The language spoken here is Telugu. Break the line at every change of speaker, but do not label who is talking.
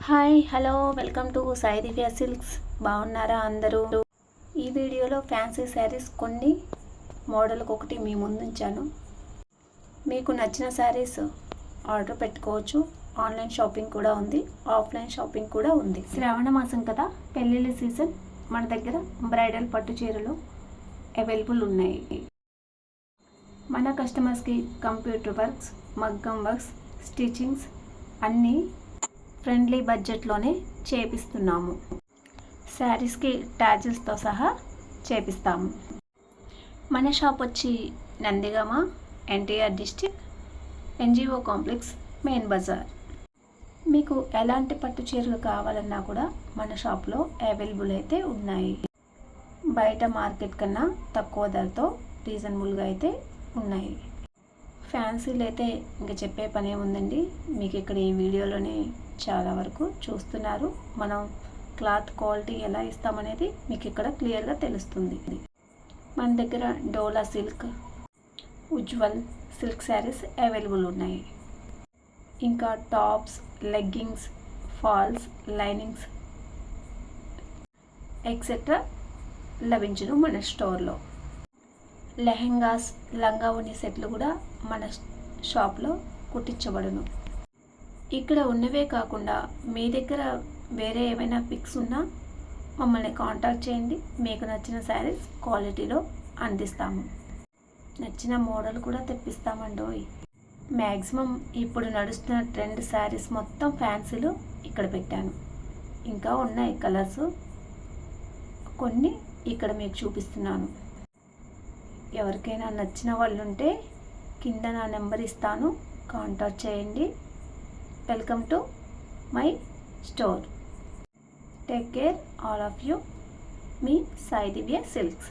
Hi hello welcome to Sai Divya silks. బాగున్నారా అందరూ? ఈ వీడియోలో ఫ్యాన్సీ శారీస్ కొన్ని మోడల్కి ఒకటి మీ ముందుంచాను. మీకు నచ్చిన శారీస్ ఆర్డర్ పెట్టుకోవచ్చు. ఆన్లైన్ షాపింగ్ కూడా ఉంది, ఆఫ్లైన్ షాపింగ్ కూడా ఉంది. శ్రావణ మాసం కదా, పెళ్ళిళ్ళ సీజన్. మన దగ్గర బ్రైడల్ పట్టు చీరలు అవైలబుల్ ఉన్నాయి. మన కస్టమర్స్కి కంప్యూటర్ వర్క్స్, మగ్గం వర్క్స్, స్టిచ్చింగ్స్ అన్నీ ఫ్రెండ్లీ బడ్జెట్లోనే చేపిస్తున్నాము. శారీస్కి ట్యాజిల్స్తో సహా చేపిస్తాము. మన షాప్ వచ్చి Nandigama, NTR district, NGO complex, main bazaar. మీకు ఎలాంటి పట్టు చీరలు కావాలన్నా కూడా మన షాప్లో అవైలబుల్ అయితే ఉన్నాయి. బయట మార్కెట్ కన్నా తక్కువ ధరతో రీజనబుల్గా అయితే ఉన్నాయి. ఫ్యాన్సీలు అయితే ఇంకా చెప్పే పనే ఉందండి. మీకు ఇక్కడ ఈ వీడియోలోనే చాలా వరకు చూస్తున్నారు. మనం క్లాత్ క్వాలిటీ ఎలా ఇస్తామనేది మీకు ఇక్కడ క్లియర్గా తెలుస్తుంది. మన దగ్గర Dola silk, Ujjwal silk saris available ఉన్నాయి. ఇంకా tops, leggings, falls, linings etcetera లభించును మన స్టోర్లో. లెహెంగాస్, లంగా ఓణి సెట్లు కూడా మన షాప్లో కుట్టించబడును. ఇక్కడ ఉన్నవే కాకుండా మీ దగ్గర వేరే ఏమైనా పిక్స్ ఉన్నా మమ్మల్ని కాంటాక్ట్ చేయండి. మీకు నచ్చిన శారీస్ క్వాలిటీలో అందిస్తాము. నచ్చిన మోడల్ కూడా తెప్పిస్తామండోయ్. మ్యాక్సిమం ఇప్పుడు నడుస్తున్న ట్రెండ్ శారీస్ మొత్తం ఫ్యాన్సీలు ఇక్కడ పెట్టాను. ఇంకా ఉన్నాయి కలర్స్, కొన్ని ఇక్కడ మీకు చూపిస్తున్నాను. ఎవరికైనా నచ్చిన వాళ్ళు ఉంటే కింద నా నెంబర్ ఇస్తాను, కాంటాక్ట్ చేయండి. Welcome to my store. Take care all of you. Me Sai Divya silks.